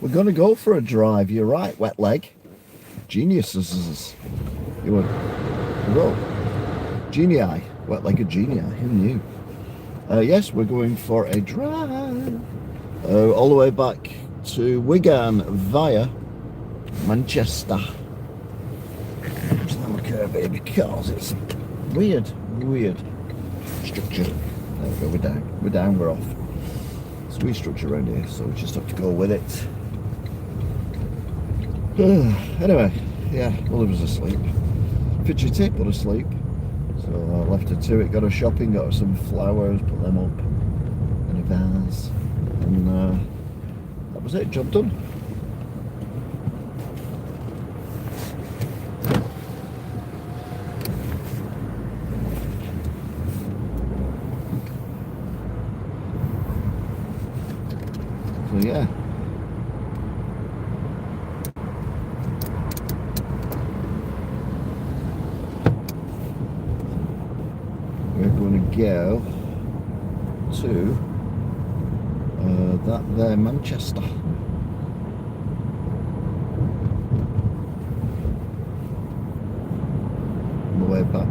We're going to go for a drive. You're right, wet leg. Geniuses. You were. Whoa. Genii. Wet-legged genii. Who knew? Yes, we're going for a drive. All the way back to Wigan via Manchester. Just look at it because it's weird structure. There we go, we're down, we're off. It's a weird structure around here, so we just have to go with it. Anyway, yeah, Willie was asleep. Fidgety, but asleep. So I left her to it, got her shopping, got her some flowers, put them up in a vase, and that was it, job done. So yeah. We're going to go to that there Manchester. On the way back.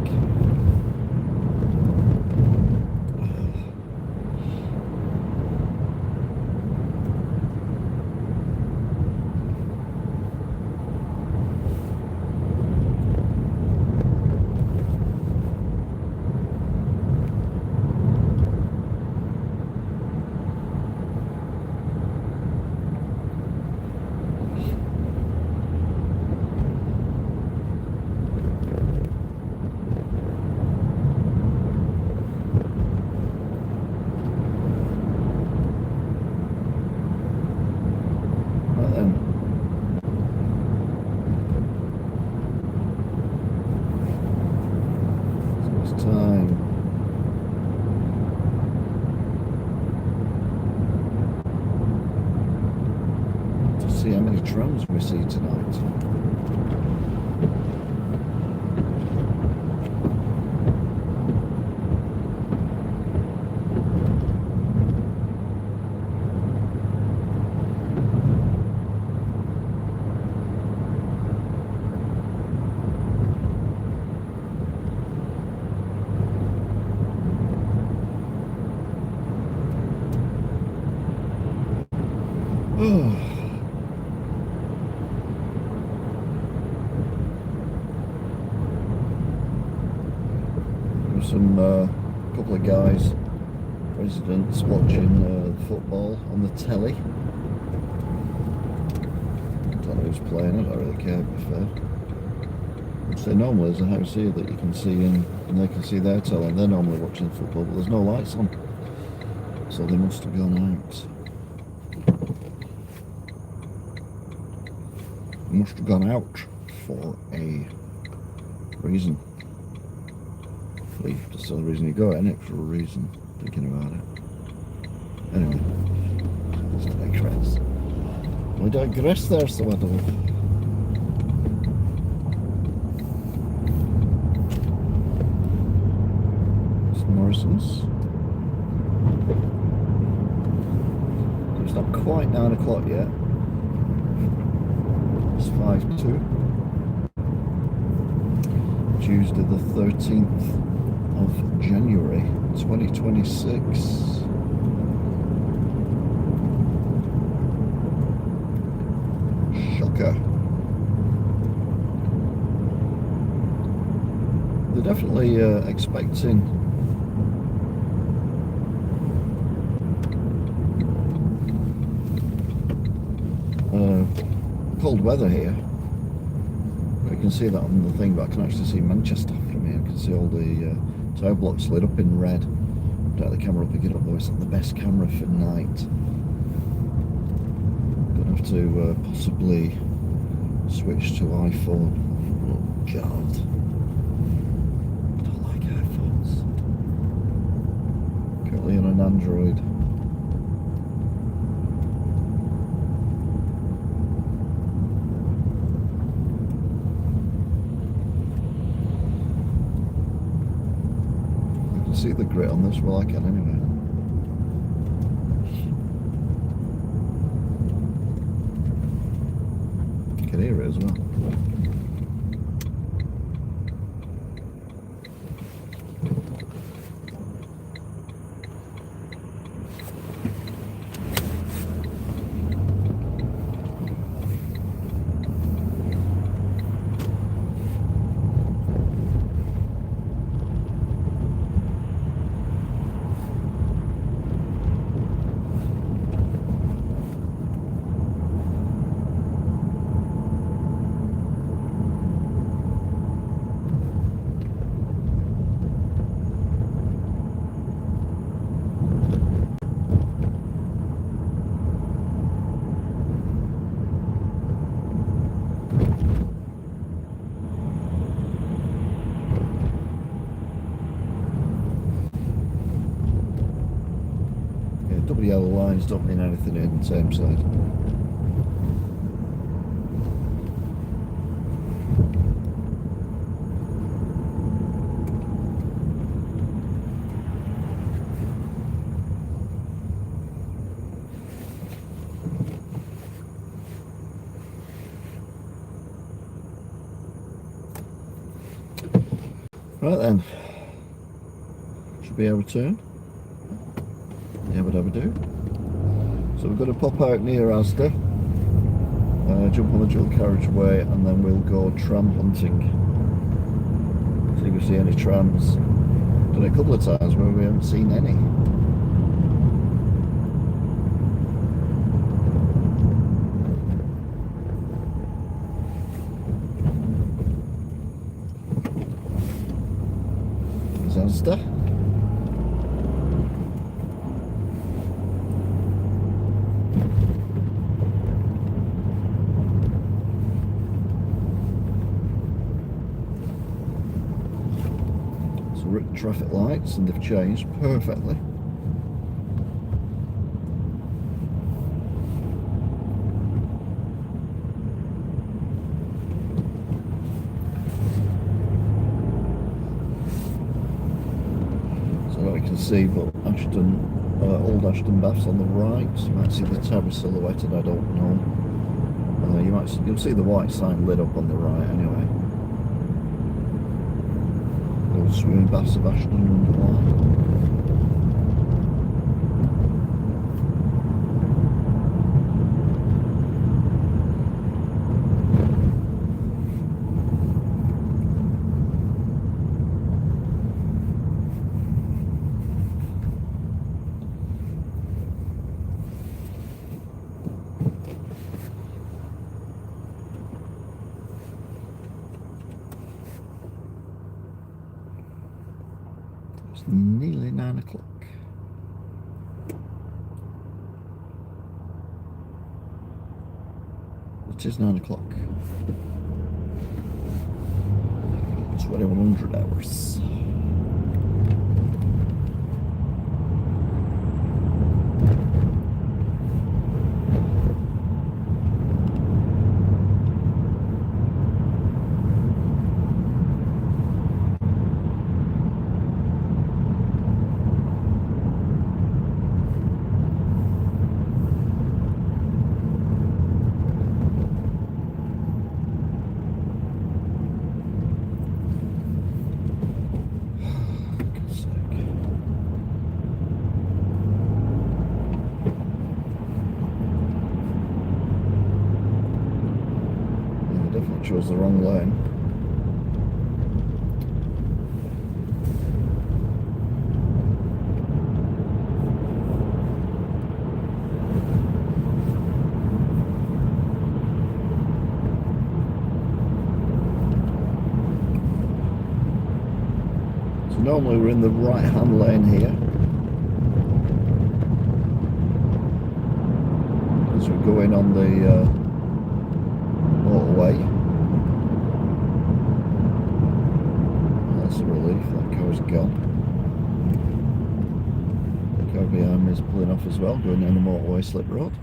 Time to see how many trams we see tonight. Some couple of guys, residents, watching football on the telly. I don't know who's playing it, I don't really care, to be fair. So normally there's a house here that you can see in, and they can see their telly, and they're normally watching football, but there's no lights on. So they must have gone out. Must have gone out for a reason. That's the only reason you go, isn't it? For a reason, thinking about it. Anyway, let's digress. We digress there, so I don't. It's Morrison's. It's not quite 9 o'clock yet. It's 5:02. Tuesday the 13th. Of January 2026. Shocker. They're definitely expecting cold weather here. You can see that on the thing, but I can actually see Manchester from here. I can see all the tower blocks lit up in red. Don't have the camera pick it up though, it's not the best camera for night. Gonna have to possibly switch to iPhone. Oh god. I don't like iPhones. Currently on an Android. See the grit on this? Well, I can anyway. double yellow lines don't mean anything in Tameside. Right then, should be able to turn. Yeah, whatever do. So we're going to pop out near Asda, jump on the dual carriageway, and then we'll go tram hunting. See if we see any trams. Done it a couple of times where we haven't seen any. Asda. So we're at traffic lights and they've changed perfectly. You can see, but Old Ashton Baths on the right. You might see the tower silhouetted. I don't know. You'll see the white sign lit up on the right anyway. Old swimming baths of Ashton and It's nearly 9 o'clock. It is 9 o'clock. 2100 hours. Chose the wrong lane. So normally we're in the right hand lane here as we're going on the motorway. That car's gone. The car behind me is pulling off as well, going down the motorway slip road.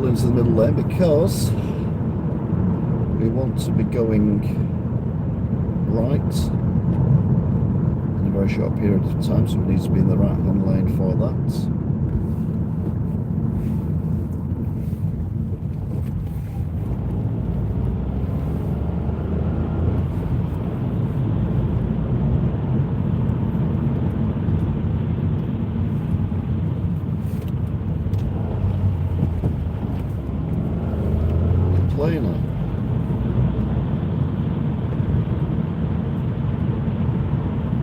Into the middle lane because we want to be going right in a very short period of time, so we need to be in the right hand lane for that. playing at.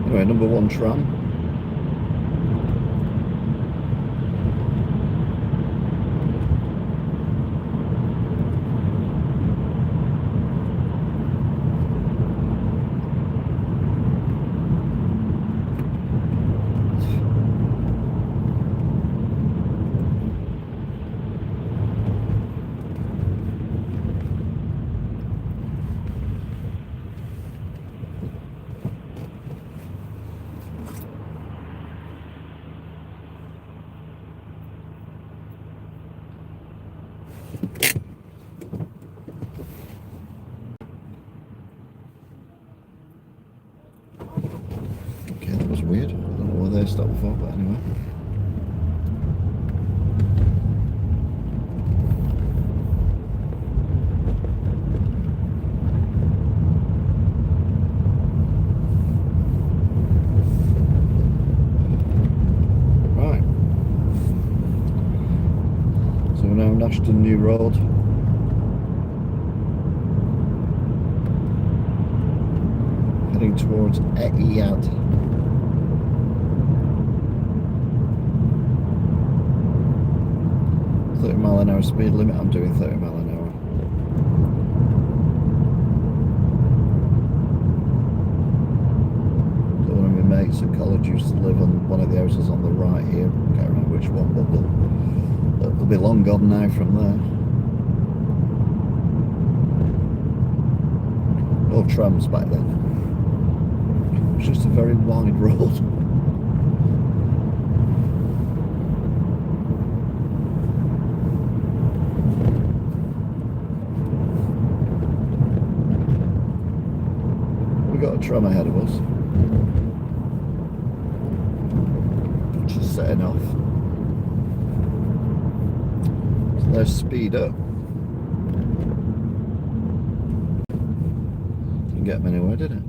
Anyway, number 1 tram. Okay, that was weird. I don't know where they stopped for, but anyway. Right. So we're now on Ashton New Road. Heading towards Etihad. .30 mph speed limit. I'm doing 30 mph. So one of my mates at college used to live on one of the houses on the right here. Can't remember which one, but they'll be long gone now from there. No trams back then. It was just a very wide road. Got a tram ahead of us, just setting off. So let's speed up. Didn't get me anywhere, did it?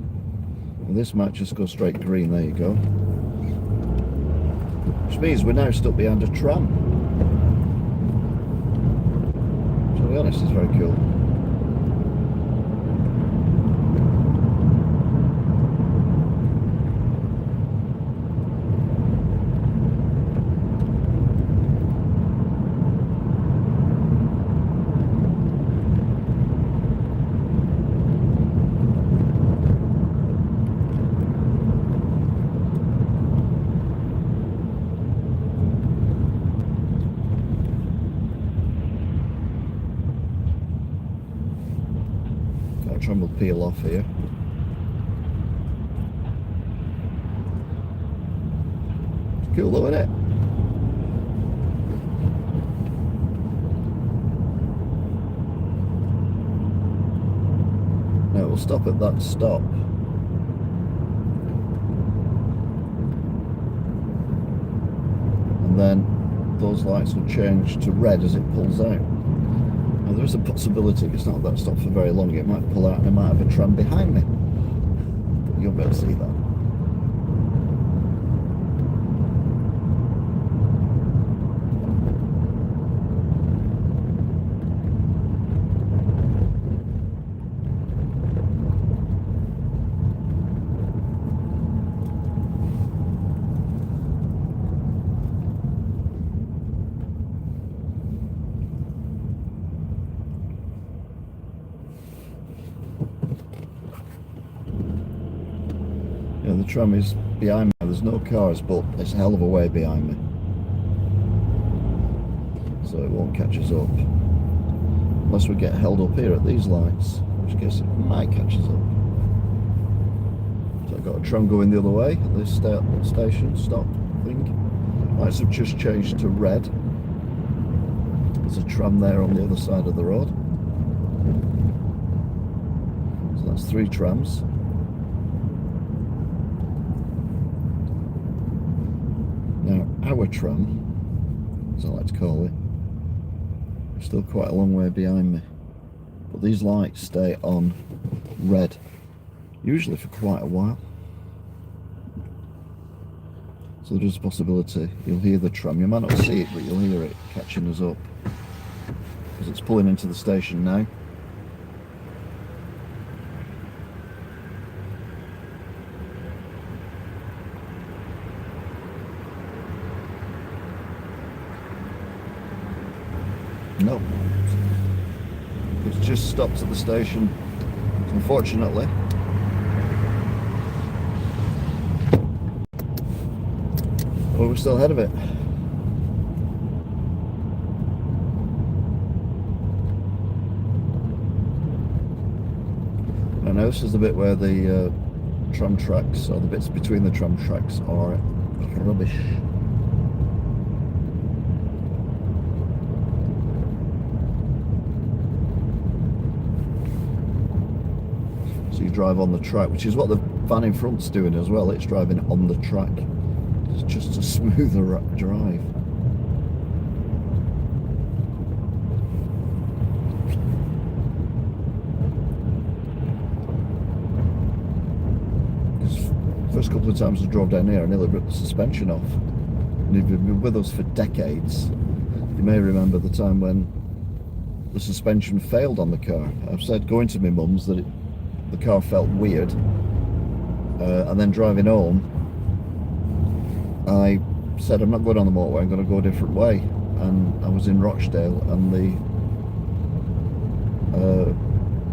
Well, this might just go straight green. There you go. Which means we're now stuck behind a tram. To be honest, it's very cool. Tram will peel off here. It's cool though, isn't it? Now we'll stop at that stop. And then those lights will change to red as it pulls out. Now there is a possibility if it's not that stop for very long, it might pull out and I might have a tram behind me. But you'll be able to see that. Yeah, the tram is behind me. There's no cars, but it's a hell of a way behind me. So it won't catch us up. Unless we get held up here at these lights, in which case it might catch us up. So I've got a tram going the other way at this station, stop thing. Lights have just changed to red. There's a tram there on the other side of the road. So that's 3 trams. Now, our tram, as I like to call it, is still quite a long way behind me. But these lights stay on red, usually for quite a while. So there's a possibility you'll hear the tram. You might not see it, but you'll hear it catching us up. Because it's pulling into the station now. No, it's just stopped at the station, unfortunately. But we're still ahead of it. I know this is the bit where the tram tracks, or the bits between the tram tracks, are rubbish. So you drive on the track, which is what the van in front's doing as well. It's driving on the track. It's just a smoother drive. First couple of times I drove down here, I nearly ripped the suspension off. And if you've been with us for decades, you may remember the time when the suspension failed on the car. I've said going to my mum's that the car felt weird, and then driving home, I said I'm not going on the motorway, I'm going to go a different way. And I was in Rochdale, and the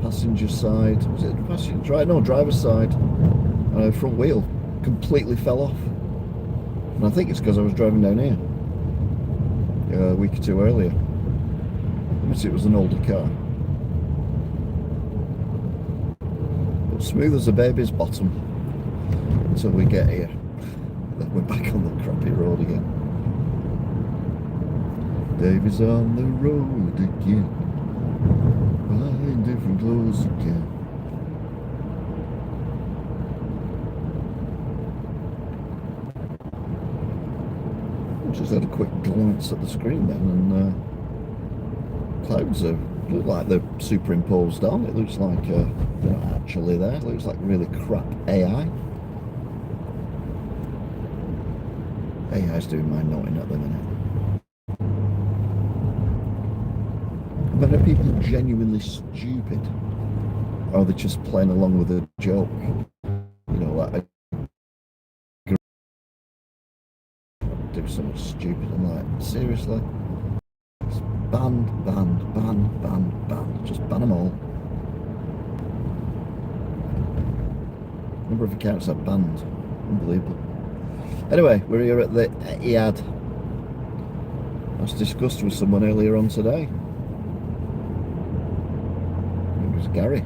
passenger side, was it passenger? Right, no, driver's side. Front wheel completely fell off, and I think it's because I was driving down here a week or two earlier. Obviously it was an older car, but smooth as a baby's bottom until we get here. Then we're back on the crappy road again. Baby's on the road again, buying different clothes again. Just had a quick glance at the screen then, and clouds look like they're superimposed on. It looks like they're not actually there. It looks like really crap AI. AI's doing my noting at the minute. But are people genuinely stupid, or are they just playing along with a joke? You know, like do something stupid. I'm like, seriously? It's ban. Just ban them all. Number of accounts are banned. Unbelievable. Anyway, we're here at the Etihad. I was discussed with someone earlier on today. It was Gary.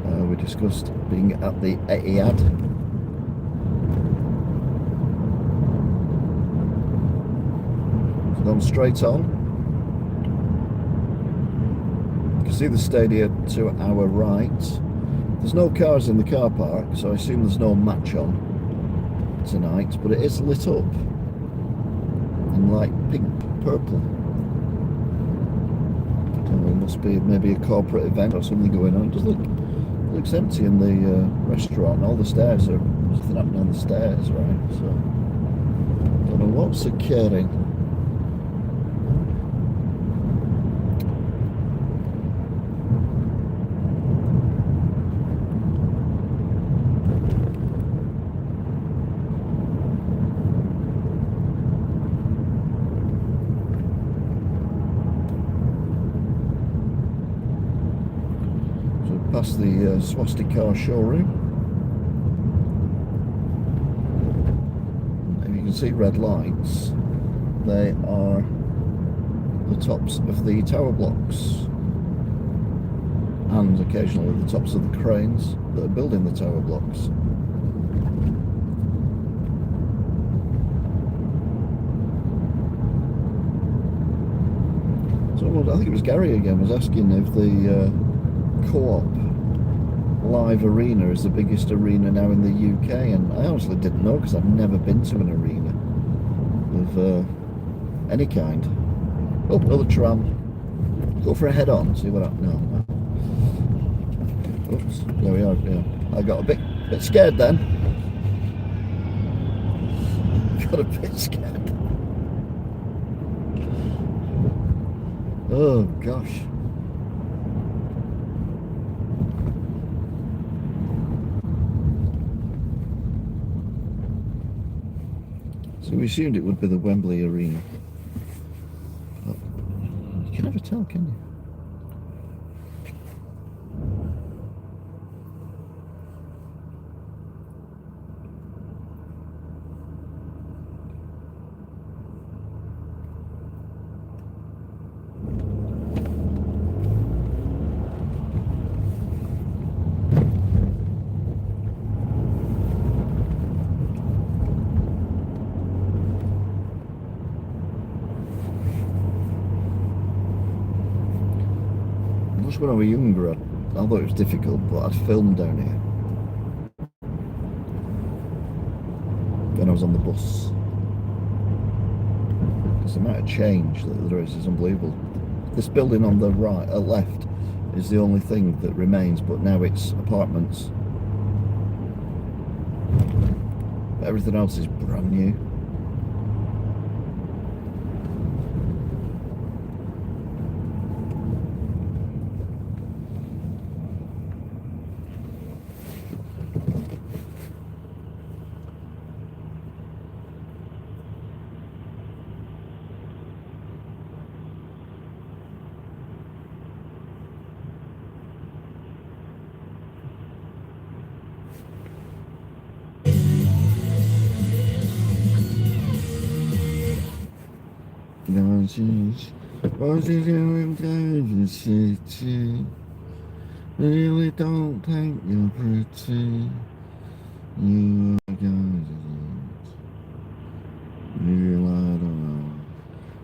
We discussed being at the Etihad. Gone straight on. You can see the stadium to our right. There's no cars in the car park, so I assume there's no match on tonight, but it is lit up in like pink, purple. It must be maybe a corporate event or something going on. It does looks empty in the restaurant. All the stairs are, there's nothing happening on the stairs, right? So don't know what's occurring. Past the Swastika showroom. If you can see red lights, they are the tops of the tower blocks, and occasionally the tops of the cranes that are building the tower blocks. So I think it was Gary again was asking if the Co-op live arena is the biggest arena now in the UK, and I honestly didn't know because I've never been to an arena of any kind. Oh, another tram. Go for a head-on, see what happens. No. Oops, there we are. Yeah. I got a bit scared then. Got a bit scared. Oh gosh. So we assumed it would be the Wembley Arena. can never tell, can you? When I was younger, I thought it was difficult, but I'd filmed down here. When I was on the bus. Because the amount of change that there is unbelievable. This building on the right, left, is the only thing that remains, but now it's apartments. Everything else is brand new. Really don't think you're pretty. You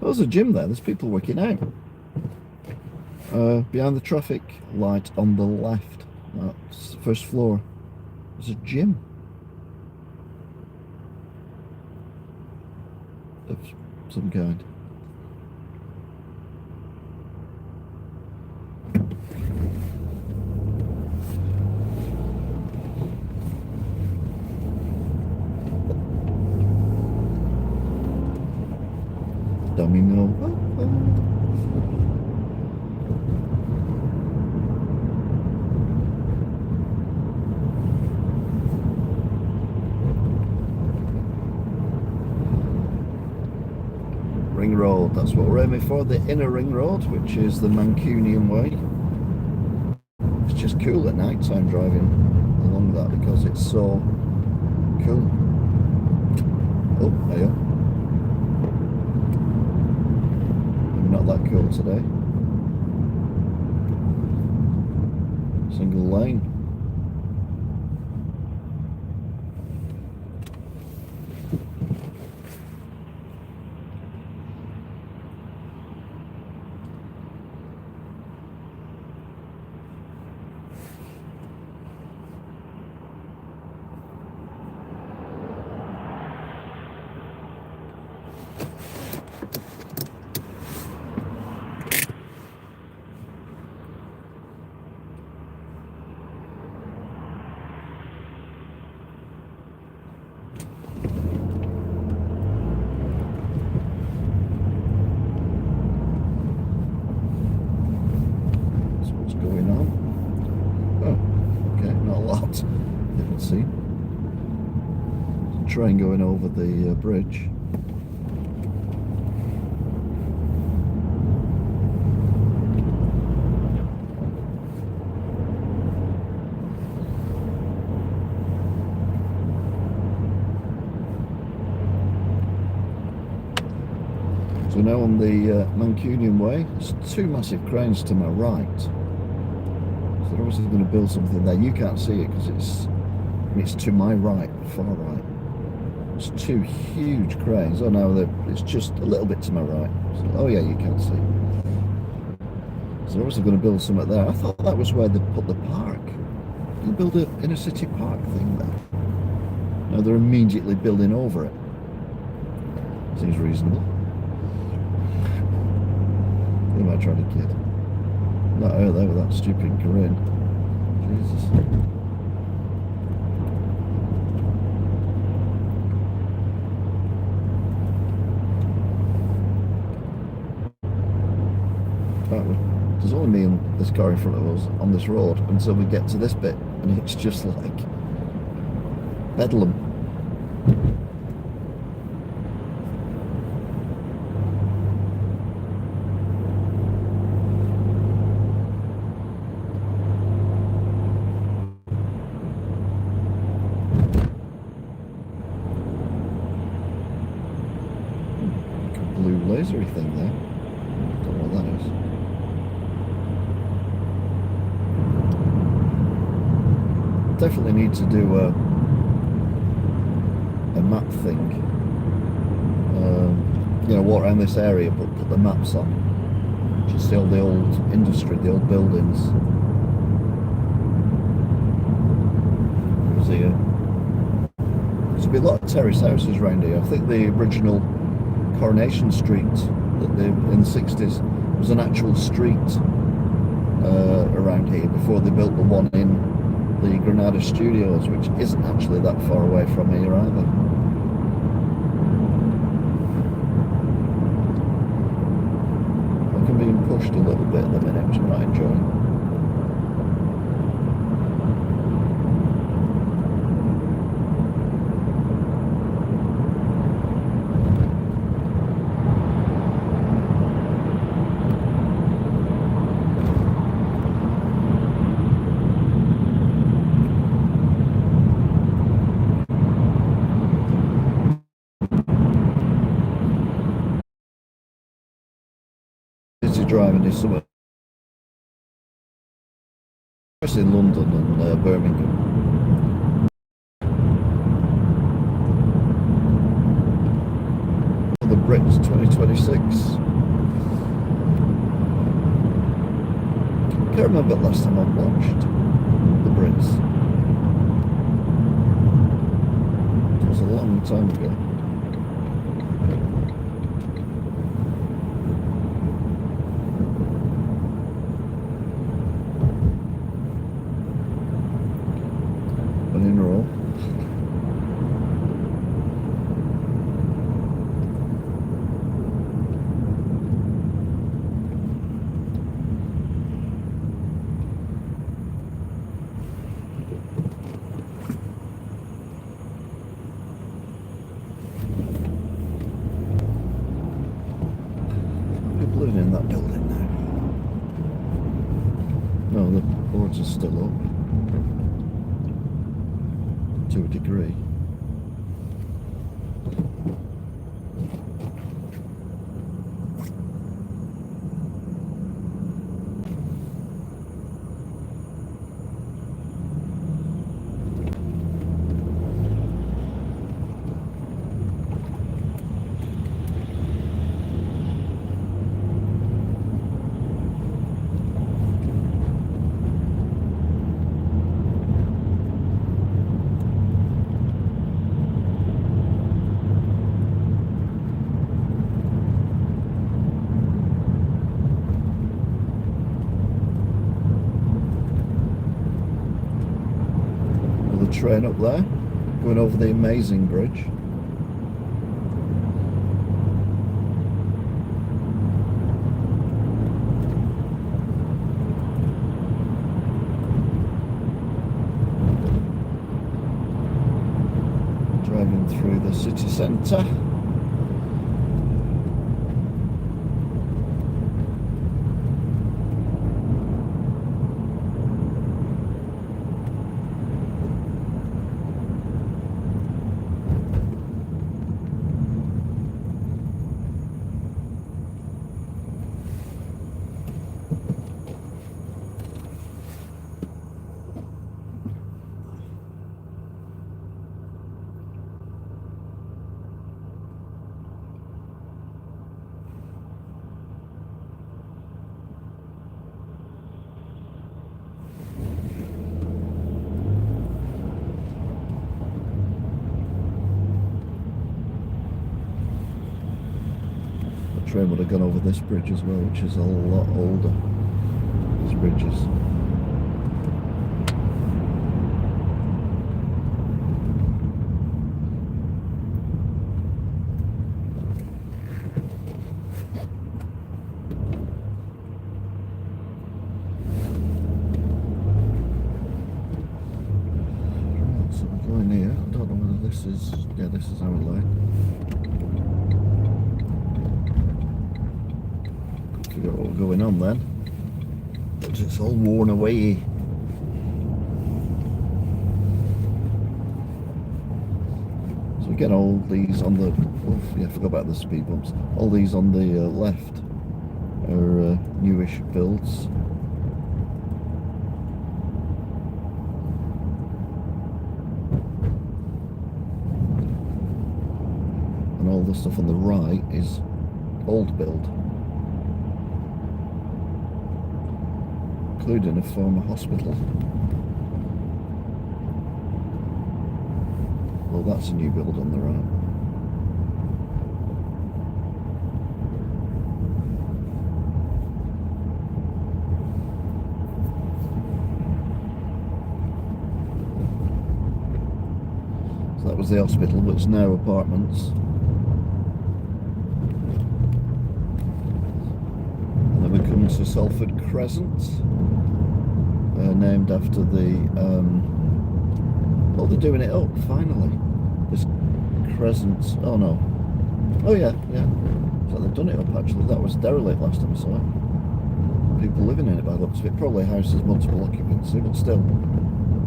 Oh, there's a gym there. There's people working out. Behind the traffic light on the left, that's the first floor. There's a gym of some kind. Domino. Ring Road, that's what we're aiming for, the inner ring road, which is the Mancunian way. It's just cool at night time driving along that because it's so cool. Oh, there you are. Not that cool today. Single lane. Train going over the bridge. So now on the Mancunian way, there's two massive cranes to my right. So they're obviously going to build something there. You can't see it because it's to my right, far right. It's two huge cranes. Oh no, it's just a little bit to my right. So, oh yeah, you can see. So they're obviously going to build something there. I thought that was where they put the park. They build an inner city park thing there. No, they're immediately building over it. Seems reasonable. Who am I trying to kid? Not her there with that stupid grin. Jesus. There's only me and this car in front of us on this road until we get to this bit, and it's just like bedlam. thing there. Don't know what that is. Definitely need to do a map thing. You know, walk around this area but put the maps on. Just see all the old industry, the old buildings. There's a lot of terrace houses around here. I think the original Coronation Street that they in the 60s was an actual street around here before they built the one in the Granada Studios, which isn't actually that far away from here either. I'm being pushed a little bit at the minute, which I'm not enjoying. Driving is somewhere, especially in London and Birmingham. The Brits 2026. Can't remember the last time I watched the Brits. It was a long time ago. In roll. People living in that building now. No, the boards are still up. To a degree. Train up there, going over the amazing bridge. Driving through the city centre. Train would have gone over this bridge as well, which is a lot older. These bridges. Right, so we're going here. I don't know whether this is, yeah, this is our line. Figure out what's going on then. But it's all worn away. So Again, all these on the... Oh, yeah, I forgot about the speed bumps. All these on the left are newish builds. And all the stuff on the right is old build, including a former hospital. Well, that's a new build on the right. So that was the hospital, but it's now apartments. And then we come to Salford Crescent, named after the... oh, they're doing it up, finally. This Crescent... Oh, no. Oh, yeah, yeah. So they've done it up, actually. That was derelict last time I saw it. People living in it by the looks of it. Probably houses, multiple occupancy, but still.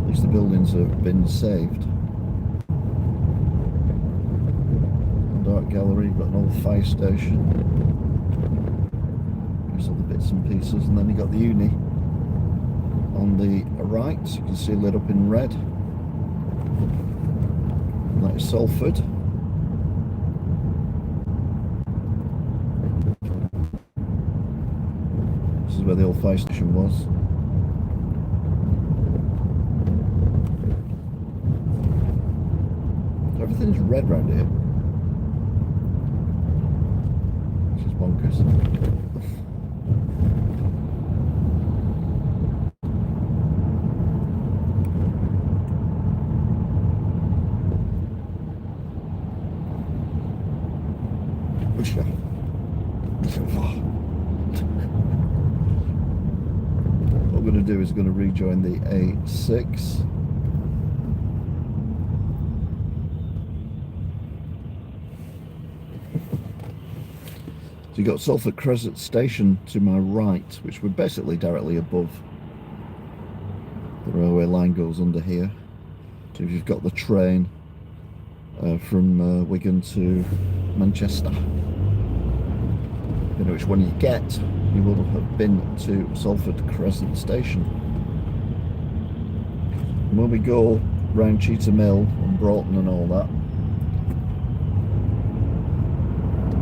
At least the buildings have been saved. Art gallery, you've got an old fire station. Here's all the bits and pieces, and then you got the uni on the right, so you can see lit up in red. And that is Salford. This is where the old fire station was. So everything's red around here. Bonkers. What we're going to do is going to rejoin the A6. So you've got Salford Crescent Station to my right, which we're basically directly above. The railway line goes under here. So if you've got the train from Wigan to Manchester, you know which one you get, you will have been to Salford Crescent Station. And when we go round Cheetham Mill and Broughton and all that,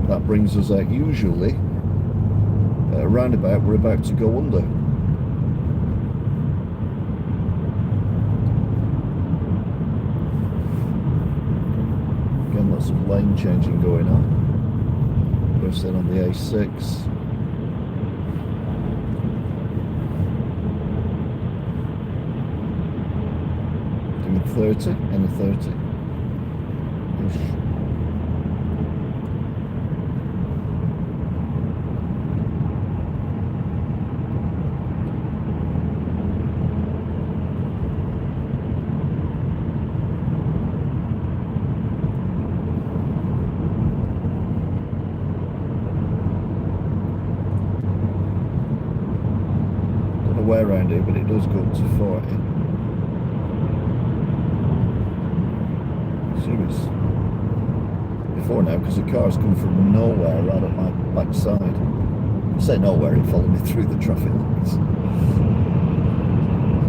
that brings us out usually at a roundabout we're about to go under. Again, lots of lane changing going on. First in on the A6. Doing a 30 and a 30. Oof. Way around here, but it does go up to 40. Serious. Before now, because the cars come from nowhere right up my backside. I say nowhere, it followed me through the traffic lights.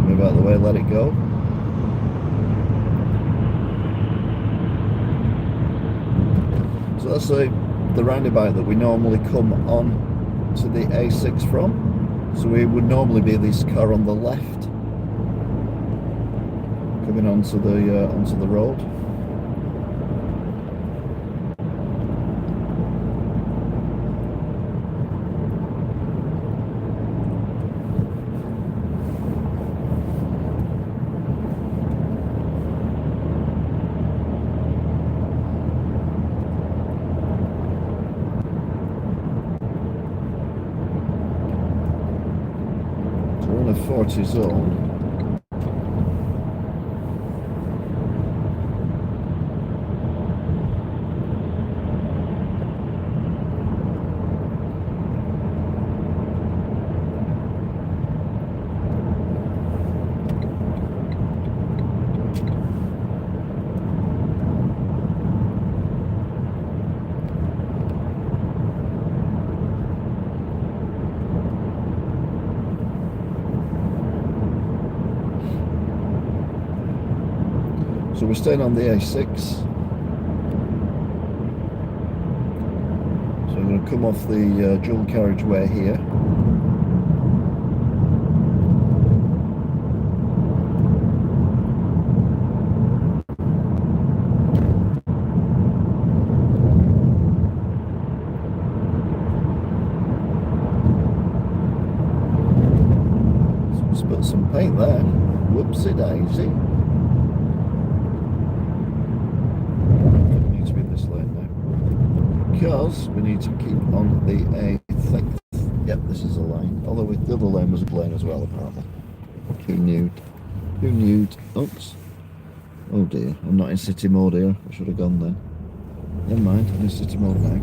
Move out of the way, let it go. So that's the roundabout that we normally come on to the A6 from. So we would normally be this car on the left, coming onto the road. We're in a 40 zone. So we're staying on the A6. So I'm going to come off the dual carriageway here. Spilt some paint there. Whoopsie daisy. We need to be in this lane now, because we need to keep on the A6. Yep, this is a lane. Although the other lane was a lane as well, apparently. Who knew? Who knew? Oops. Oh dear, I'm not in city mode here. I should have gone then. Never mind, I'm in city mode now.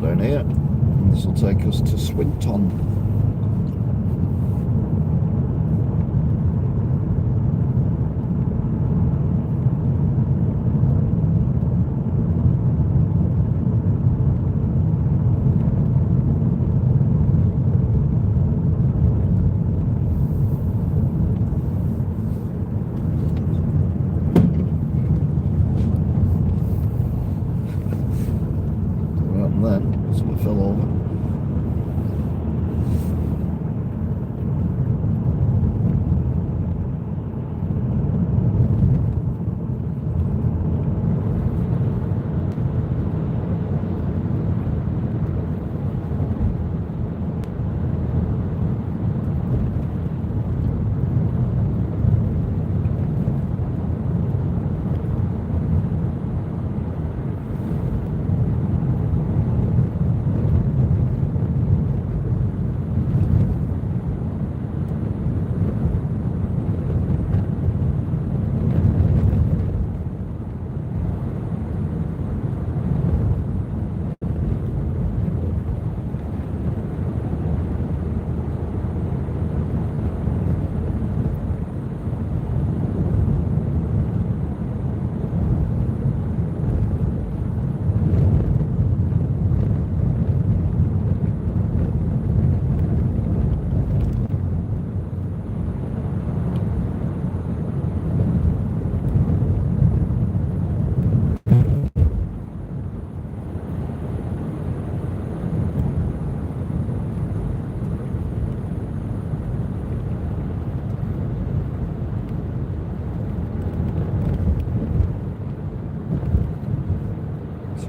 Down here, and this will take us to Swinton. Then someone fell over.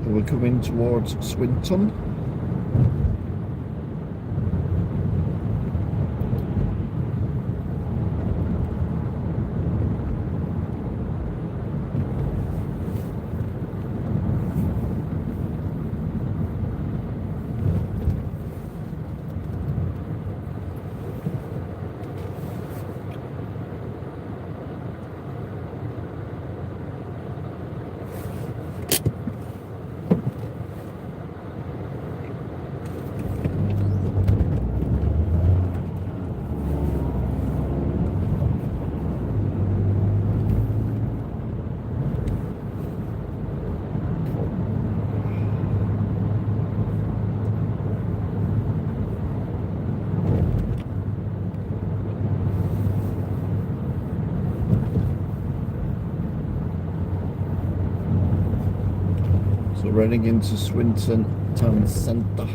We're coming towards Swinton. So running into Swinton town centre.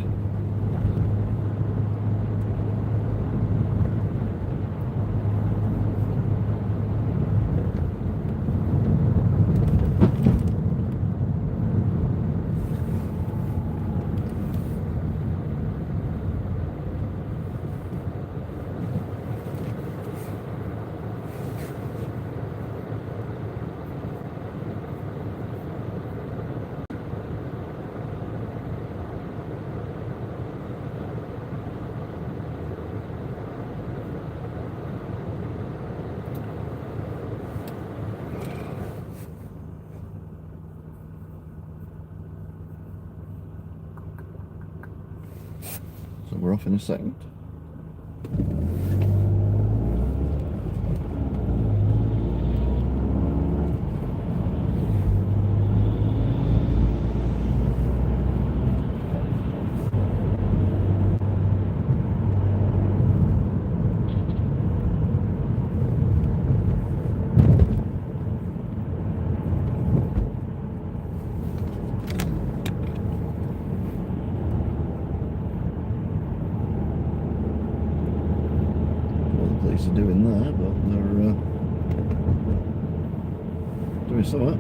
So we're off in a second. doing there, but they're doing something.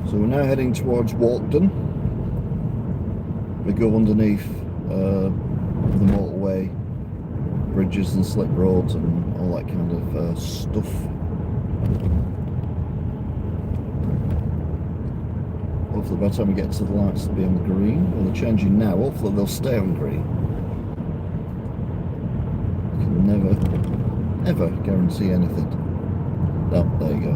So we're now heading towards Walkden. We go underneath the motorway, bridges and slip roads and all that kind of stuff. Hopefully by the time we get to the lights they'll be on the green. Well, they're changing now. Hopefully they'll stay on green. You can never, ever guarantee anything. Oh, there you go.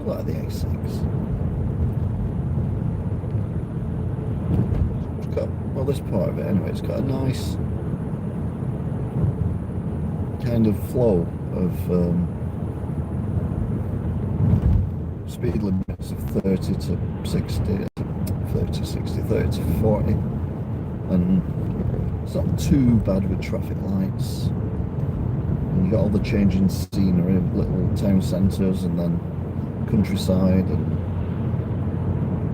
Like the A6. It's got, well, this part of it anyway, it's got a nice kind of flow of speed limits of 30 to 60, 30, 60, 30 to 40, and it's not too bad with traffic lights. And you got all the changing scenery of little town centres and then countryside and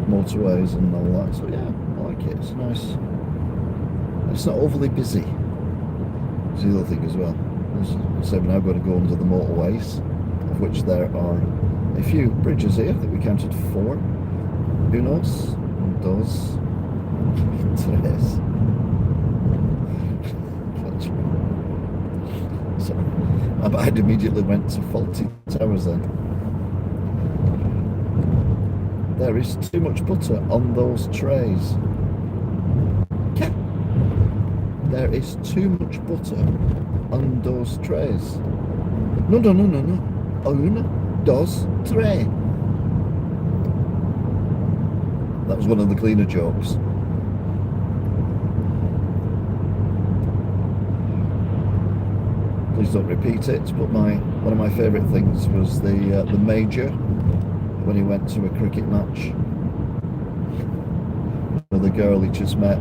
motorways and all that. So yeah, I like it. It's nice. It's not overly busy. It's the other thing as well. So we're now going to go under the motorways, of which there are a few bridges here that we counted 4. Unos, dos, tres. So my mind immediately went to Faulty Towers then. There is too much butter on those trays. There is too much butter on those trays. No. Un, dos, tres. That was one of the cleaner jokes. Please don't repeat it. But one of my favourite things was the Major, when he went to a cricket match with a girl he just met.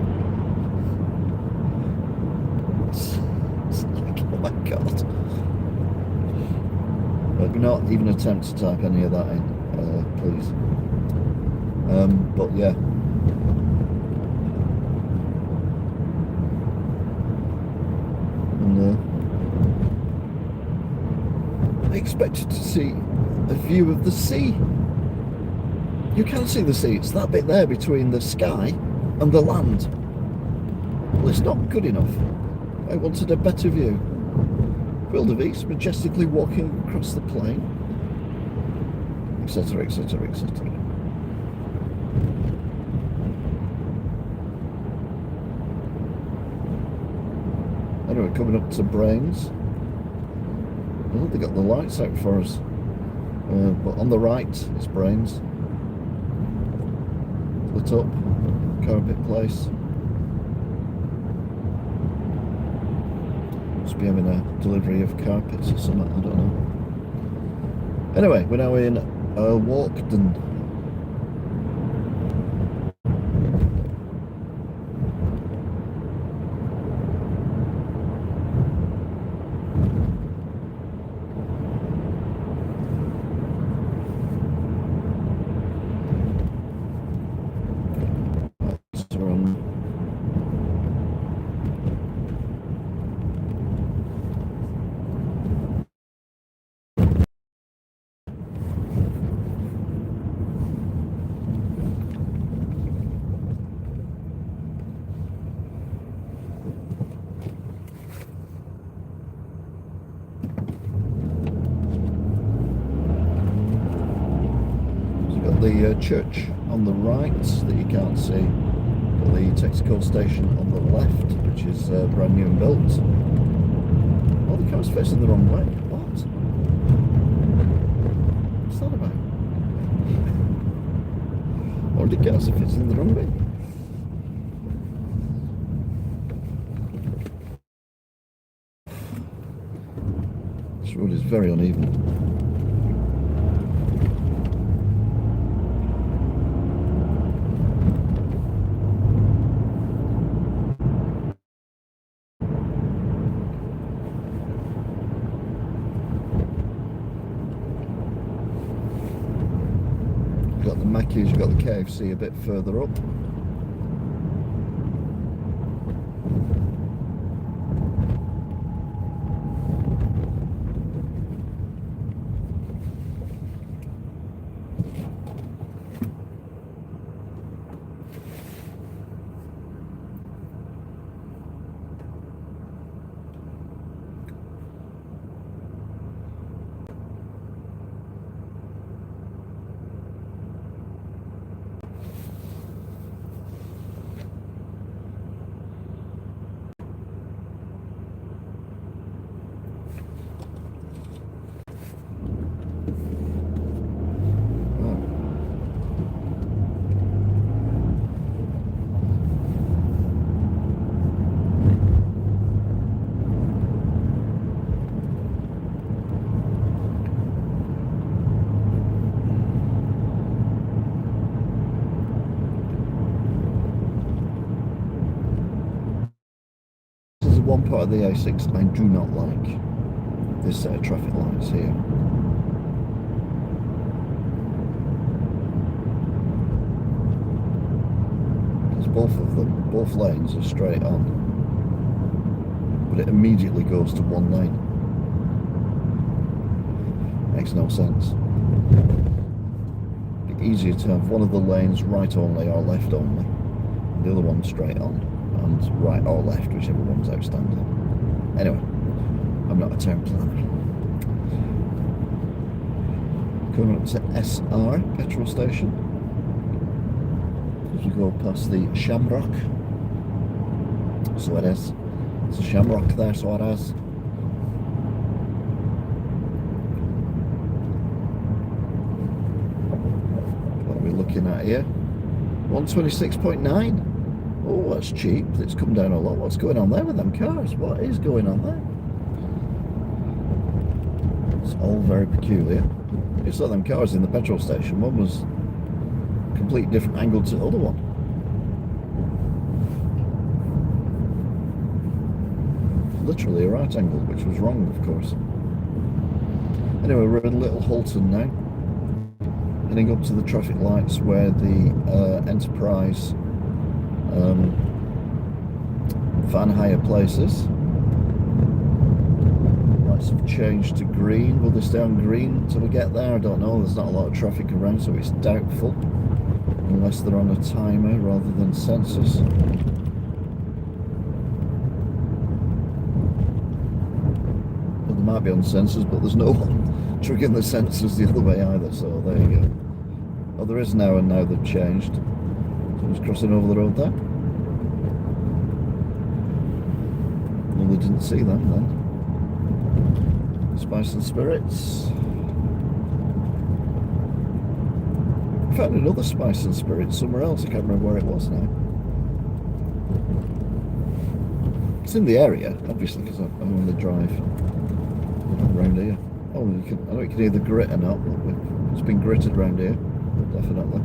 It's like, oh my god. But do not even attempt to type any of that in, please. But yeah. And I expected to see a view of the sea. You can see the sea. It's that bit there between the sky and the land. Well, it's not good enough. I wanted a better view. Wildebeest majestically walking across the plain, etc, etc, etc. Anyway, coming up to Brains. Oh, they got the lights out for us. But on the right is Brains. Lit up. Carpet Place. Must be having a delivery of carpets or something, I don't know. Anyway, we're now in Walkden. got the church on the right that you can't see. Got the Texaco station on the left, which is brand new and built. Oh, the car's facing the wrong way. What? What's that about? Or the cars are facing the wrong way. This road is very uneven. You've got the Mackies, you've got the KFC a bit further up. One part of the A6 I do not like, this set of traffic lights here. Because both lanes are straight on, but it immediately goes to one lane. Makes no sense. It'd be easier to have one of the lanes right only or left only, and the other one straight on. And right or left, whichever one's outstanding. Anyway, I'm not a town planner. Coming up to SR petrol station. As you go past the Shamrock. So it is. It's a Shamrock there, so it is. What are we looking at here? 126.9. Oh, that's cheap. It's come down a lot. What's going on there with them cars? What is going on there? It's all very peculiar. You saw them cars in the petrol station. One was a completely different angle to the other one. Literally a right angle, which was wrong, of course. Anyway, we're in Little Hulton now. Heading up to the traffic lights where the Enterprise van hire places. Lights have changed to green. Will they stay on green until we get there? I don't know. There's not a lot of traffic around, so it's doubtful. Unless they're on a timer rather than sensors. Well, they might be on sensors, but there's no one triggering the sensors the other way either, so there you go. Oh, there is now, and now they've changed. Someone's crossing over the road there. Well, we didn't see them then. Spice and Spirits. I found another Spice and Spirits somewhere else. I can't remember where it was now. It's in the area, obviously, because I only drive around here. Oh, I don't know if you can hear the grit or not, but it's been gritted around here, definitely.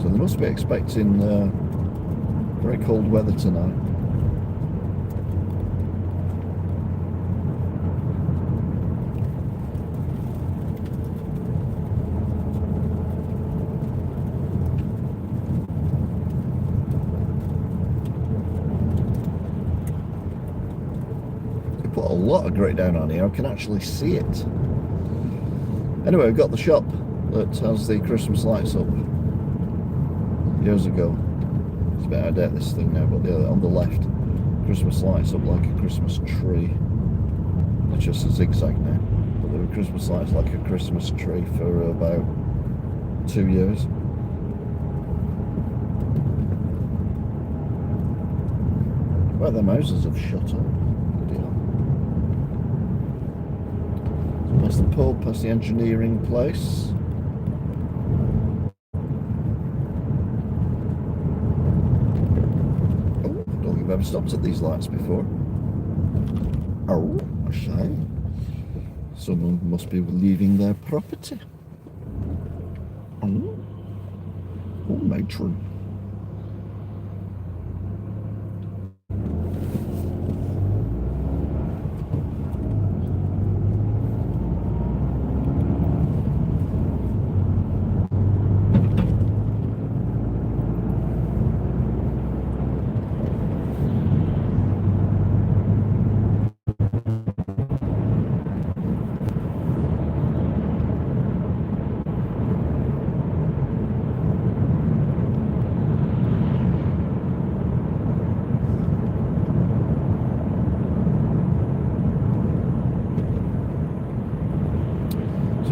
So they must be expecting very cold weather tonight. They put a lot of grit down on here. I can actually see it. Anyway, we've got the shop that has the Christmas lights up. Years ago. It's a bit out of date, this thing now, but the other on the left. Christmas lights up like a Christmas tree. It's just a zigzag now. But there were Christmas lights like a Christmas tree for about 2 years. Well, the houses have shut up. Bloody hell. So past the pub, past the engineering place. Oh, I don't think I've ever stopped at these lights before. Oh, a shame. Someone must be leaving their property. Oh, oh, matron.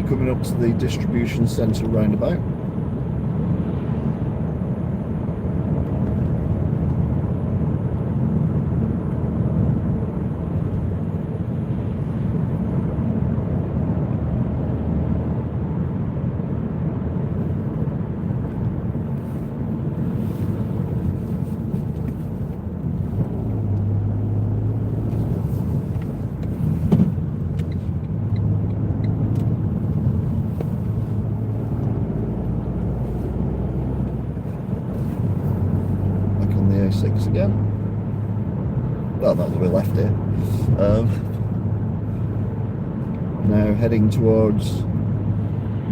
Coming up to the distribution centre roundabout. A6 again. Well, not that we left it. Now heading towards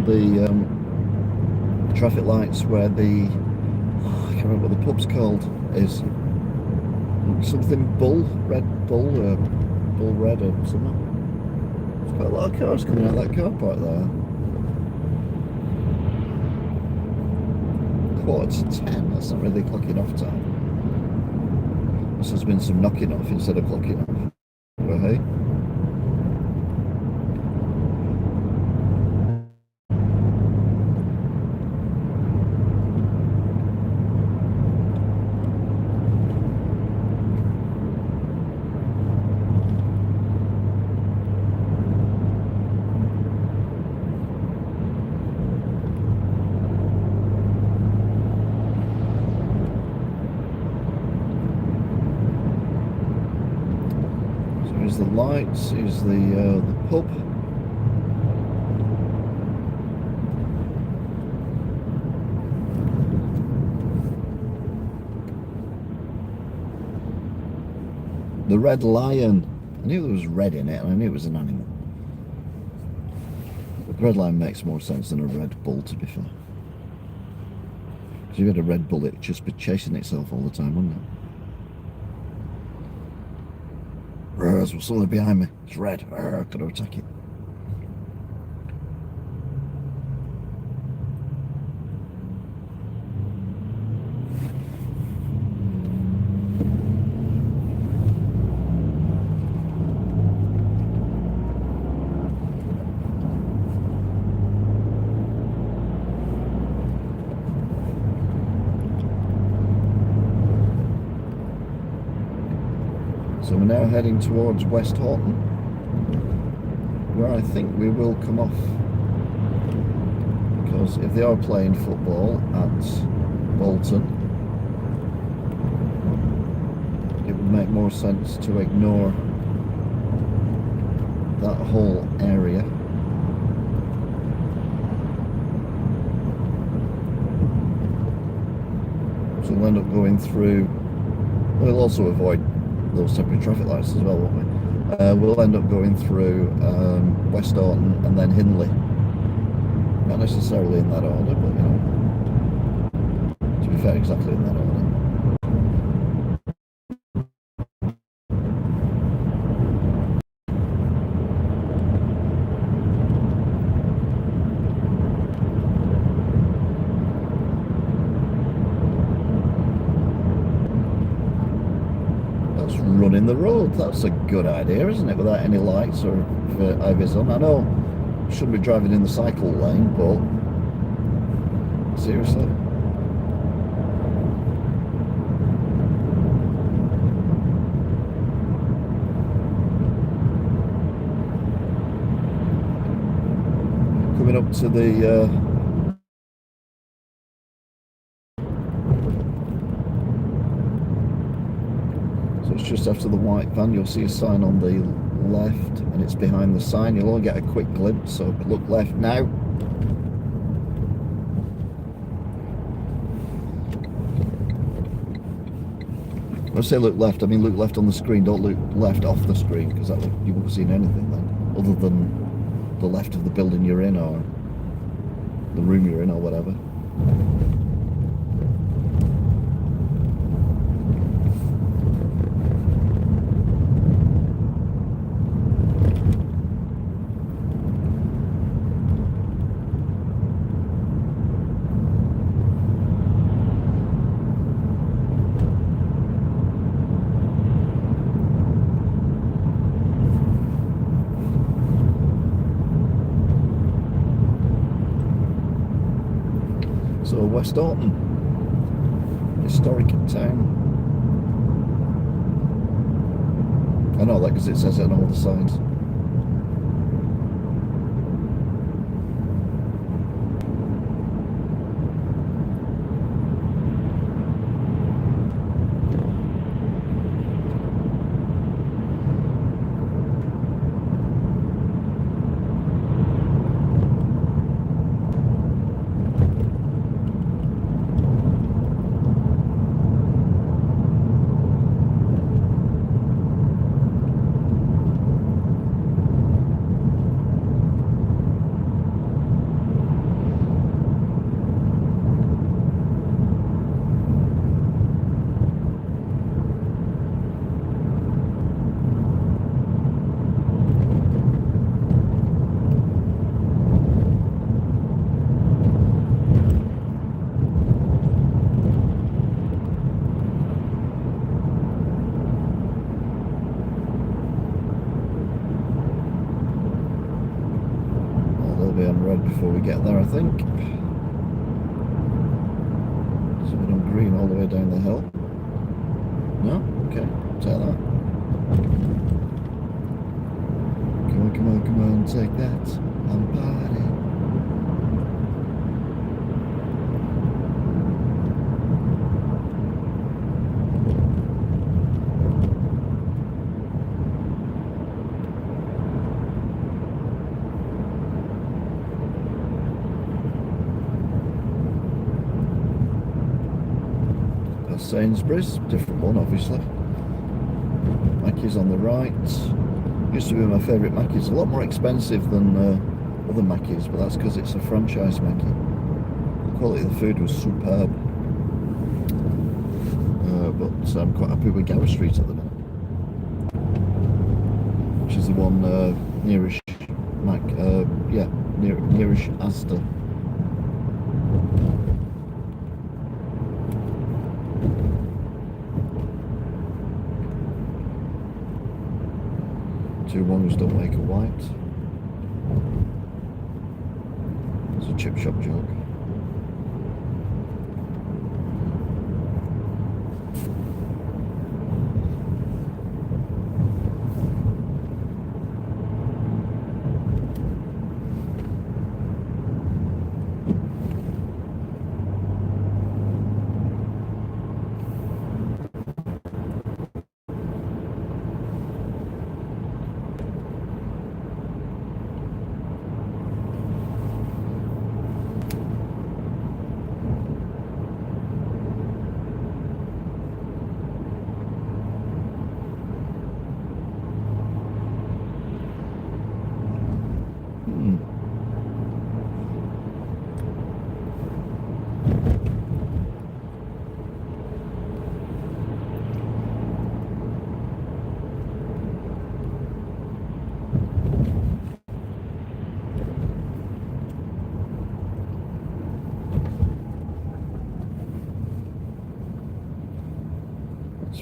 the traffic lights where the I can't remember what the pub's called is. Something Bull, Red Bull, or Bull Red or something. There's quite a lot of cars coming out of that car park there. 9:45. That's not really clocking off time. This has been some knocking off instead of clocking off. But hey. The lights is the pub. The Red Lion. I knew there was red in it, and I knew it was an animal. The Red Lion makes more sense than a Red Bull, to be fair. Because if you had a Red Bull, it'd just be chasing itself all the time, wouldn't it? There's something behind me. It's red. I've got to attack it. So we're now heading towards West Horton, where I think we will come off, because if they are playing football at Bolton, it would make more sense to ignore that whole area. So we'll end up going through, we'll also avoid those temporary traffic lights as well, won't we? We'll end up going through West Horton and then Hindley. Not necessarily in that order, but you know, to be fair, exactly in that order. the road. That's a good idea, isn't it? Without any lights or IVs on. I know I shouldn't be driving in the cycle lane, but seriously. Coming up to the so it's just after the white van. You'll see a sign on the left, and it's behind the sign. You'll only get a quick glimpse, so look left now. When I say look left, I mean look left on the screen. Don't look left off the screen, because that you won't have seen anything then, other than the left of the building you're in, or the room you're in, or whatever. So West Orton, historic town. I know that because it says it on all the signs. On red before we get there, I think. Something on green all the way down the hill. No? Okay, take that. Come on, come on, come on, take that. I'm party. Sainsbury's, different one obviously. Mackey's on the right. Used to be my favourite Mackey's. A lot more expensive than other Mackey's, but that's because it's a franchise Mackey. The quality of the food was superb. But I'm quite happy with Gower Street at the minute, which is the one nearish nearish Asda. Two ones don't make a white. It's a chip shop joke.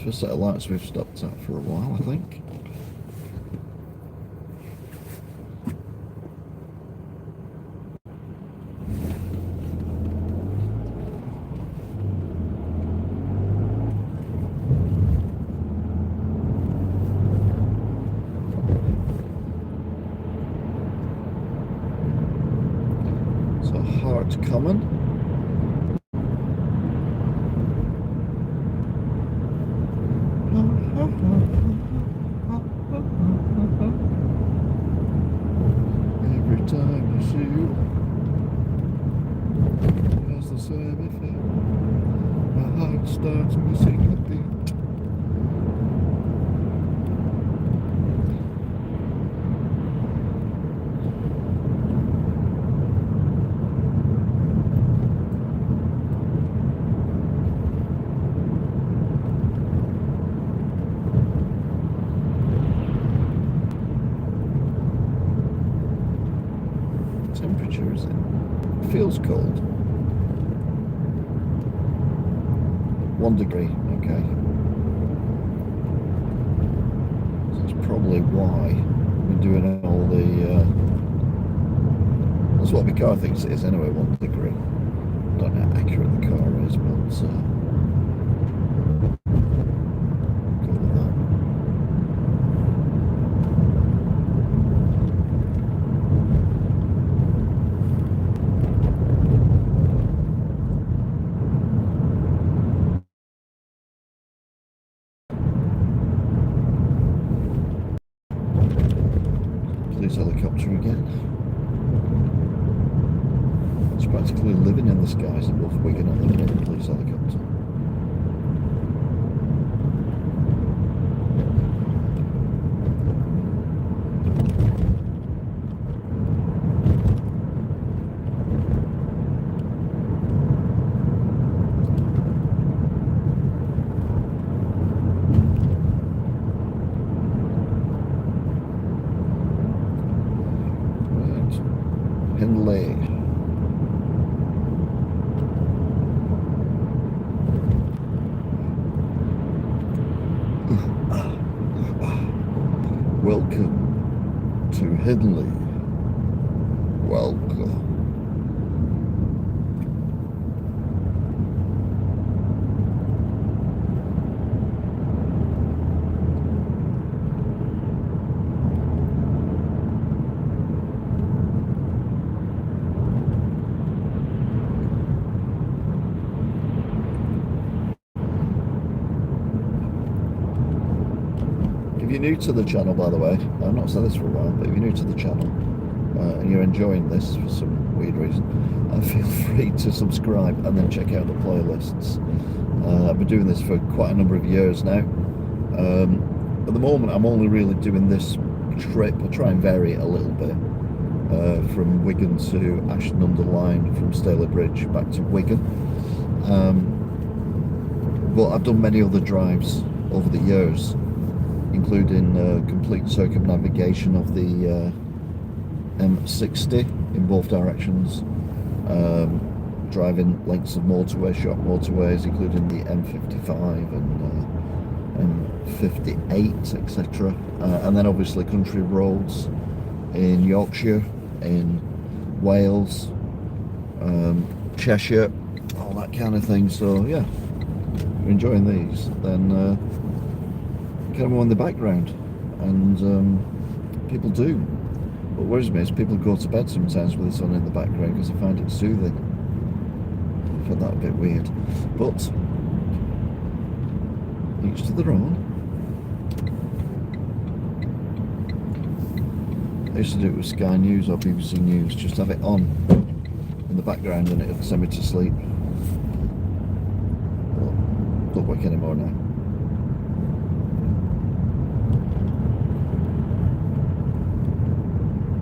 First set of lights we've stopped at for a while, I think. So Hart Common. Every time you see you, it has the same effect. My heart starts missing a beat. Temperature is it? It feels cold. 1 degree, okay. So that's probably why we're doing all the. That's what my car thinks it is anyway. 1 degree. I don't know how accurate the car is, but go with that. Police helicopter again. It's practically living in the skies above Wigan at the minute, the police helicopter. Henley. Welcome to Henley. Welcome. If you're new to the channel, by the way, I've not said this for a while, but if you're new to the channel and you're enjoying this for some weird reason, feel free to subscribe and then check out the playlists. I've been doing this for quite a number of years now. At the moment, I'm only really doing this trip. I try and vary it a little bit, from Wigan to Ashton-under-Lyne, from Stalybridge back to Wigan. But I've done many other drives over the years, including complete circumnavigation of the M60 in both directions, driving lengths of motorway, short motorways, including the M55 and M58, etc. And then obviously country roads in Yorkshire, in Wales, Cheshire, all that kind of thing. So yeah, if you're enjoying these, then get them in the background, and people do. What worries me is people go to bed sometimes with this on in the background because they find it soothing. I find that a bit weird, but each to their own. I used to do it with Sky News or BBC News, just have it on in the background and it'll send me to sleep. Well, don't work anymore now.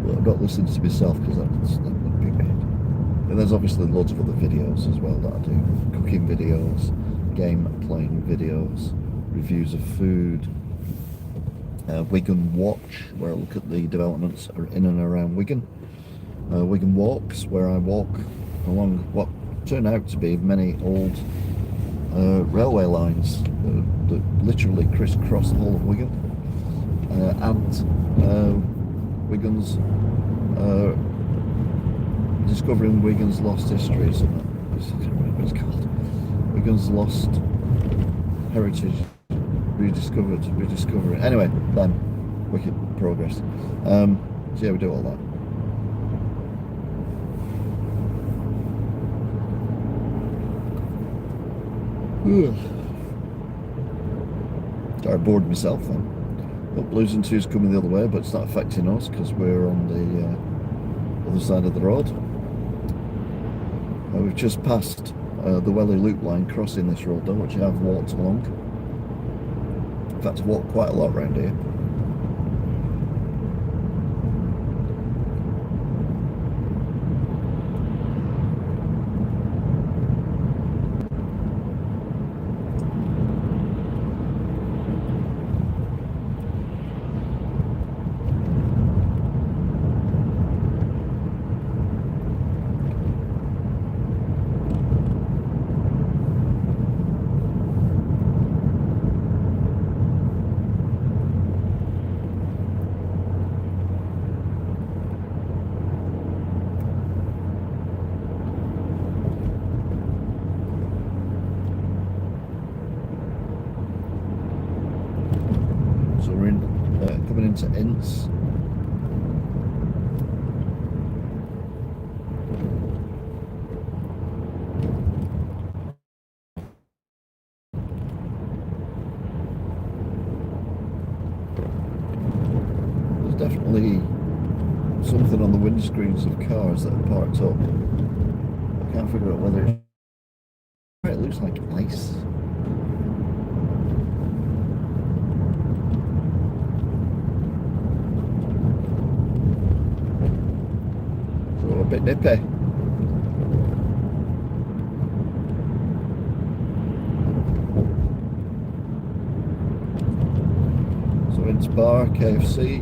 Well, I'm not listening to myself because that would be weird. And there's obviously loads of other videos as well that I do. Cooking videos, game playing videos, reviews of food, Wigan Watch, where I look at the developments in and around Wigan. Wigan Walks, where I walk along what turn out to be many old railway lines that literally crisscross the whole of Wigan, and Wigan's discovering Wigan's lost history. I can't remember what it's called. Wigan's lost heritage, rediscovery. Anyway, then wicked progress. So yeah, we do all that. Started bored myself then. Well, Blues and Two's coming the other way, but it's not affecting us because we're on the other side of the road. We've just passed the Welly Loop line crossing this road though, which I've walked along. In fact, I've walked quite a lot around here. So we're coming into Ince. There's definitely something on the windscreens of cars that are parked up. I can't figure out whether it looks like ice. A bit nippy. So Ince Bar, KFC.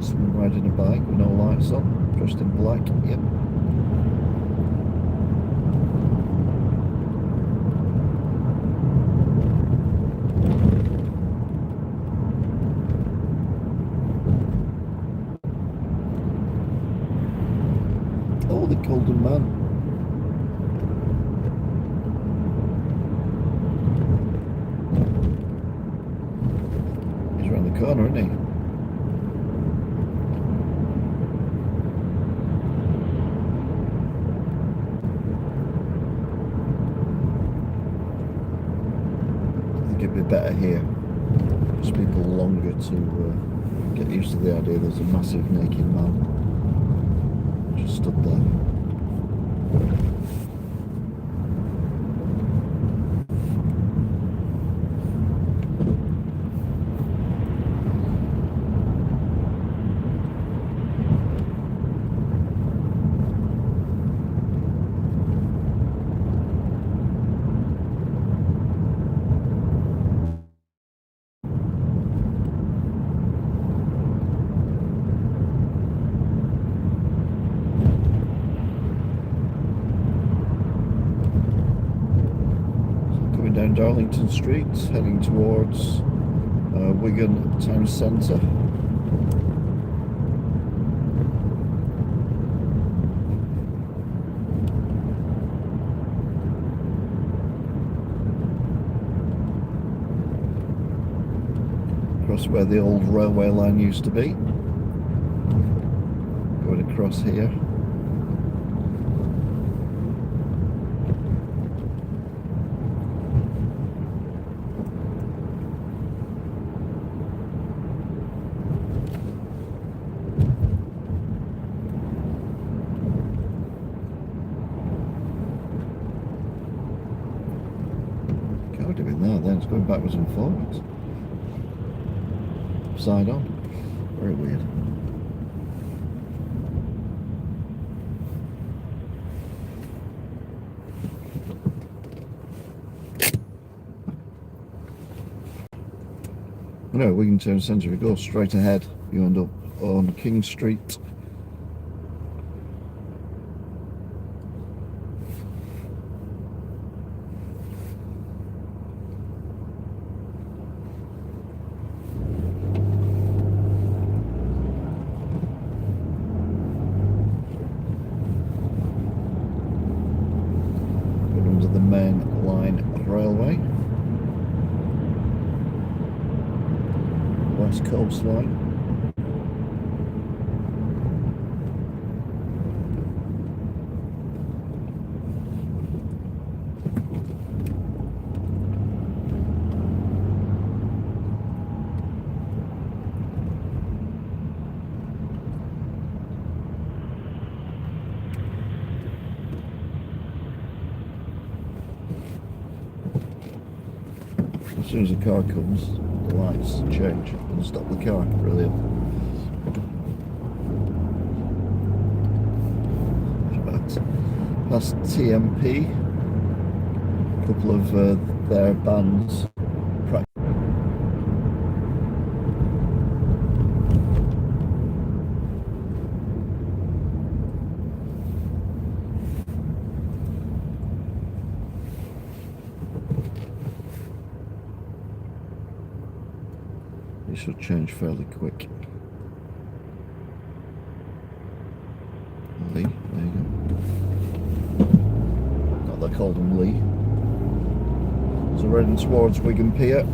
Someone riding a bike with no lights on, dressed in black. Yep. Oh, the Golden Man. He's around the corner, isn't he? I think it'd be better here. Just people longer to get used to the idea there's a massive naked man just stood there. Down Darlington Street, heading towards Wigan town centre. Across where the old railway line used to be. Going across here. Doing that, then it's going backwards and forwards. Upside on. Very weird. know, Wigan Town Centre, if you go straight ahead, you end up on King Street. Under the main line railway. West Coast Line. As soon as a car comes, the lights change and stop the car. Brilliant. Past TMP, a couple of their bands. It should change fairly quick. Lee, there you go. God, they called him Lee. So we're heading towards Wigan Pier.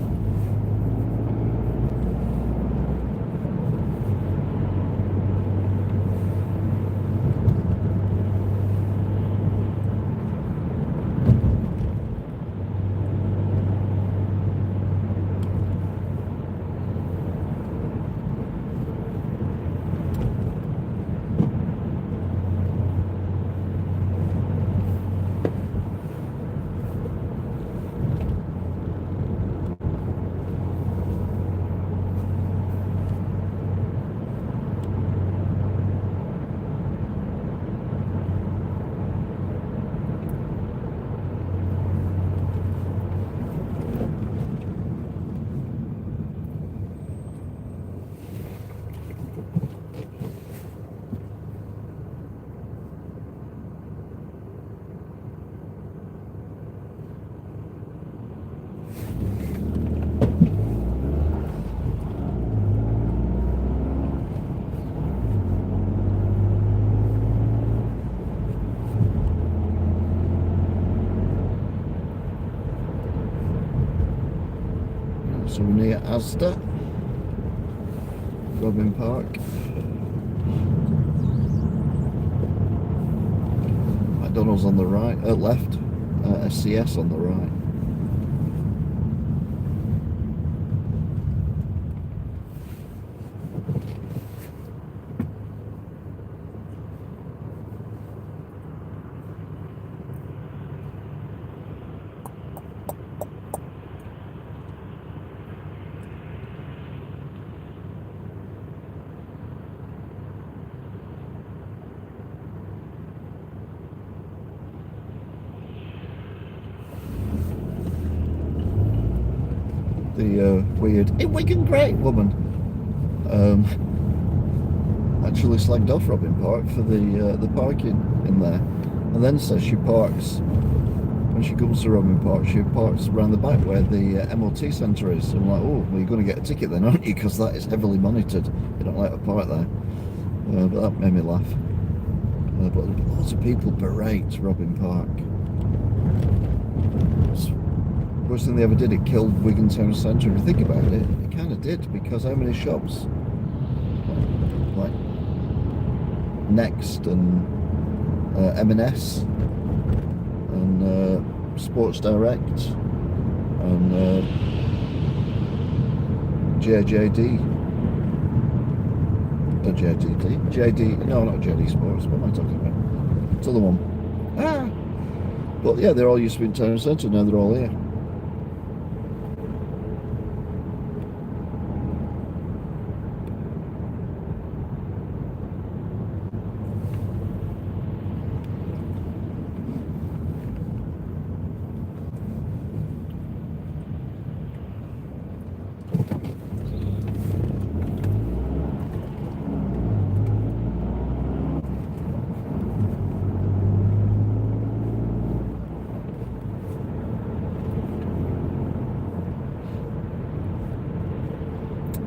So we're near Asda, Robin Park. McDonald's on the right, left, SCS on the right. The weird "Hey, Wigan great" woman actually slagged off Robin Park for the parking in there, and then says she parks when she comes to Robin Park. She parks around the back where the MOT centre is. I'm like, oh, well, you're going to get a ticket then, aren't you? Because that is heavily monitored. You don't like to park there. But that made me laugh. But lots of people berate Robin Park. Worst thing they ever did, it killed Wigan Town Centre. If you think about it, it kind of did, because how many shops, like Next and M&S and Sports Direct and JJD, no, not JD Sports, what am I talking about? It's the other one. But yeah, they're all used to be in Town Centre, now they're all here.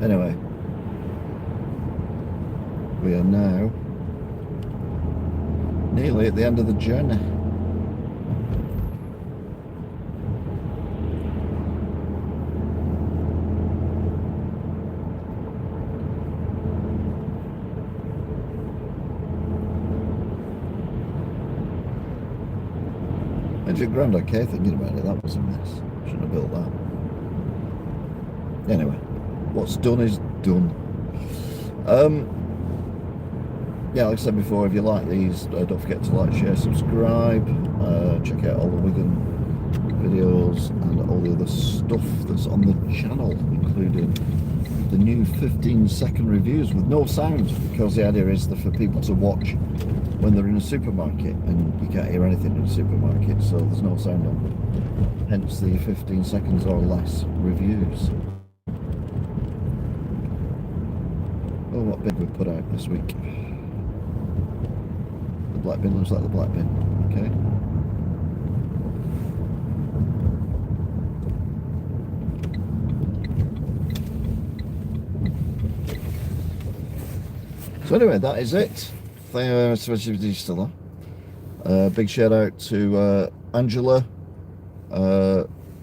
Anyway, we are now nearly at the end of the journey. It's a grand okay thinking about it. That was a mess. Shouldn't have built that. Anyway, what's done is done. Yeah, like I said before, if you like these, don't forget to like, share, subscribe. Check out all the Wigan videos and all the other stuff that's on the channel, including the new 15-second reviews with no sound, because the idea is for people to watch when they're in a supermarket, and you can't hear anything in a supermarket, so there's no sound on. Hence the 15 seconds or less reviews. Oh, what bin we put out this week? The black bin looks like the black bin. Okay. So anyway, that is it. Thank you very much for watching. Still there. Big shout out to Angela,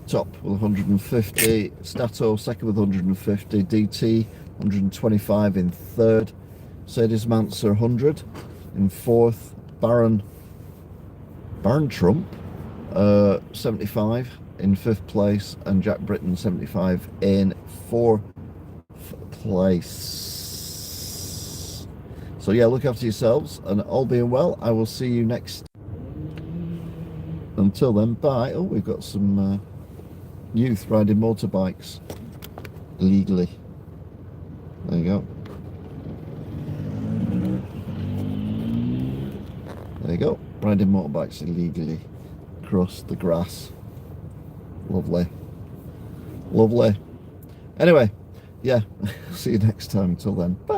top with 150, Stato second with 150, DT 125 in third, Sadie's Manser 100 in fourth, Baron Trump 75 in fifth place, and Jack Britton 75 in fourth place. So yeah, look after yourselves, and all being well, I will see you next. Until then, bye. Oh, we've got some youth riding motorbikes illegally. There you go. There you go. Riding motorbikes illegally across the grass. Lovely. Lovely. Anyway, yeah, see you next time. Until then, bye.